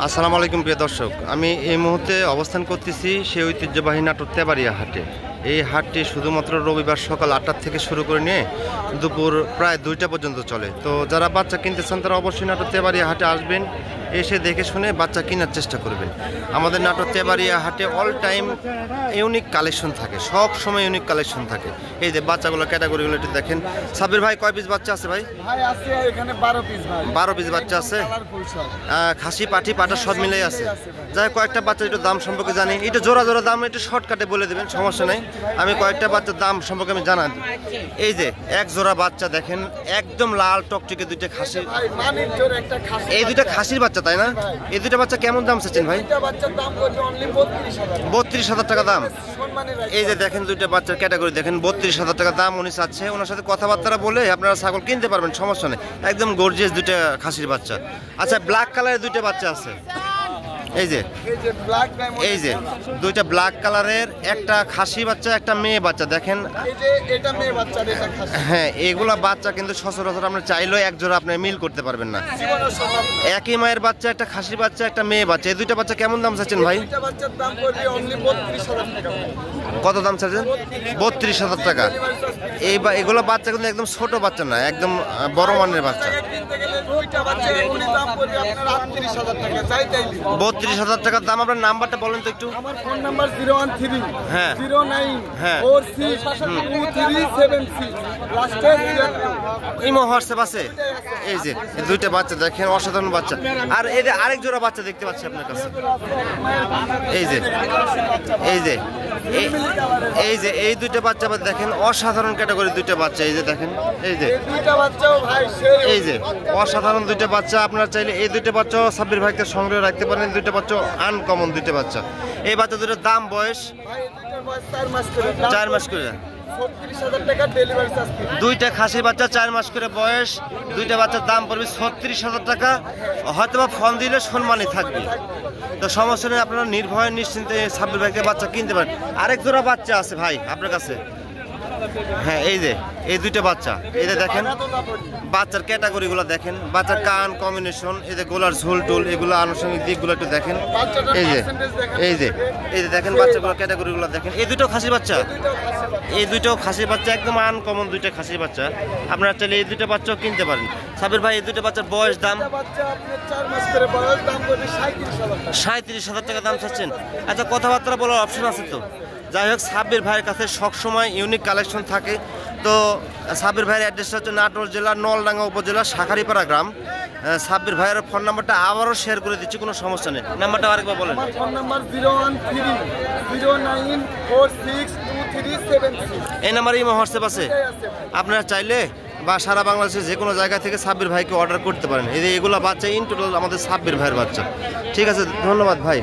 আসসালামু আলাইকুম প্রিয় দর্শক, আমি এই মুহূর্তে অবস্থান করতেছি সেই ঐতিহ্যবাহী নাটোর তেবাড়িয়া হাটে। এই হাটটি শুধুমাত্র রবিবার সকাল 8টা থেকে শুরু করে নিয়ে দুপুর প্রায় 2টা পর্যন্ত চলে। তো যারা বাচ্চা কিনতে চান তারা অবশ্যই নাটোর তেবাড়িয়া হাটে আসবেন, এসে দেখে শুনে বাচ্চা কেনার চেষ্টা করবেন। আমাদের নাটোর তেবাড়িয়া হাটে অল টাইম ইউনিক কালেকশন থাকে, সব সময় ইউনিক কালেকশন থাকে। এই যে বাচ্চাগুলো ক্যাটাগরিগুলো একটু দেখেন। সাবির ভাই কয় পিস বাচ্চা আছে ভাই? ভাই আছে এখানে 12 পিস ভাই। 12 পিস বাচ্চা আছে, খাসি পাঠি পাটা সব মিলাই আছে। যাই কয়েকটা বাচ্চা একটু দাম সম্পর্কে জানি, একটু জোড়া জোড়া দাম একটু শর্টকাটে বলে দেবেন, সমস্যা নেই। আমি কয়েকটা বাচ্চার দাম সম্পর্কে আমি জানাই। এই যে এক জোড়া বাচ্চা দেখেন, একদম লাল টকটকে দুইটা খাসি। এই দুইটা খাসির বাচ্চা তাই না? এই দুইটা বাচ্চা কেমন দাম চাচ্ছেন ভাই? 32,000 টাকা দাম। এই যে দেখেন দুইটা বাচ্চার ক্যাটাগরি দেখেন, 32,000 টাকা দাম উনি চাচ্ছে। ওনার সাথে কথাবার্তা বলে আপনারা ছাগল কিনতে পারবেন, সমস্যা নেই। একদম গর্জিয়াস দুইটা খাসির বাচ্চা। আচ্ছা, ব্ল্যাক কালারের দুইটা বাচ্চা আছে। এই যে দুইটা ব্ল্যাক কালারের, একটা খাসি বাচ্চা একটা মেয়ে বাচ্চা দেখেন। হ্যাঁ, এগুলা বাচ্চা কিন্তু সচরাচর আপনি চাইলেও এক জোড়া আপনি মিল করতে পারবেন না। একই মায়ের বাচ্চা, একটা খাসি বাচ্চা একটা মেয়ে বাচ্চা। এই দুইটা বাচ্চা কেমন দাম চাচ্ছেন ভাই? কত দাম চাচ্ছেন? 32,000 টাকা। এগুলো বাচ্চা কিন্তু একদম ছোট বাচ্চা না, একদম বড় মানের বাচ্চা। 32,000 টাকার দাম। আপনার নাম্বারটা বলেন তো একটু। আমার ফোন নাম্বার 013 হ্যাঁ 09 হ্যাঁ 462376 লাস্টে ইমো হোয়াটসঅ্যাপ আছে। এই যে দুইটা বাচ্চা দেখেন, অসাধারণ বাচ্চা। আর এই যে আরেক জোড়া বাচ্চা দেখতে পাচ্ছি আপনার কাছে। এই যে এই যে এই যে এই দুইটা বাচ্চা দেখেন, অসাধারণ ক্যাটাগরি দুইটা বাচ্চা। এই যে দেখেন, এই যে দুইটা বাচ্চাও ভাই সেই এই যে অসাধারণ দুইটা বাচ্চা। আপনারা চাইলে এই দুইটা বাচ্চা সাব্বির ভাইকে সংগ্রহ রাখতে পারেন। দুইটা বাচ্চা আনকমন দুইটা বাচ্চা। এই বাচ্চা দুটোর দাম বয়স ভাই দুইটার বয়স 4 মাস করে। 4 মাস করে। 36,000 টাকা ডেলিভারি চার্জ। দুইটা খাসি বাচ্চা 4 মাস করে বয়স, দুইটা বাচ্চার দাম পড়বে 36,000 টাকা। হয়তোবা ফোন দিলে সম্মানই থাকবে। তো সমস্যা নেই, আপনারা নির্ভয়ে নিশ্চিন্তে সাব্বির ভাইকে বাচ্চা কিনতে পারেন। আরেক জোড়া বাচ্চা আছে ভাই আপনার কাছে। হ্যাঁ, এই যে এই দুইটা বাচ্চা। এই যে দেখেন বাচ্চার ক্যাটাগরিগুলো দেখেন, বাচ্চার কান কম্বিনেশন, এই যে গোলার ঝোল টোল, এগুলো আনুষঙ্গিক দিকগুলো একটু দেখেন। এই যে এই যে এই যে দেখেন বাচ্চাগুলো ক্যাটাগরিগুলো দেখেন। এই দুটো খাসি বাচ্চা, এই দুটো খাসি বাচ্চা একদম আনকমন দুইটা খাসি বাচ্চা। আপনারা চাইলে এই দুটো বাচ্চাও কিনতে পারেন। সাবির ভাই এই দুটো বাচ্চার বয়স দাম? 37,000 টাকা দাম চাচ্ছেন। আচ্ছা, কথাবার্তা বলার অপশন আছে তো? যাই হোক, সাব্বির ভাইয়ের কাছে সবসময় ইউনিক কালেকশন থাকে। তো সাব্বির ভাইয়ের অ্যাড্রেসটা হচ্ছে নাটোর জেলার নলডাঙ্গা উপজেলা শাখারিপাড়া গ্রাম। সাব্বির ভাইয়ের ফোন নাম্বারটা আবারও শেয়ার করে দিচ্ছি, কোনো সমস্যা নেই। নাম্বারটা আরেকবার বলেন। আমার ফোন নাম্বার 01309462376। এই নাম্বারে ইমো হোয়াটসঅ্যাপ আছে। আপনারা চাইলে বা সারা বাংলাদেশের যে কোনো জায়গা থেকে সাব্বির ভাইকে অর্ডার করতে পারেন। এই যে এগুলো বাচ্চা ইন টোটাল আমাদের সাব্বির ভাইয়ের বাচ্চা। ঠিক আছে, ধন্যবাদ ভাই।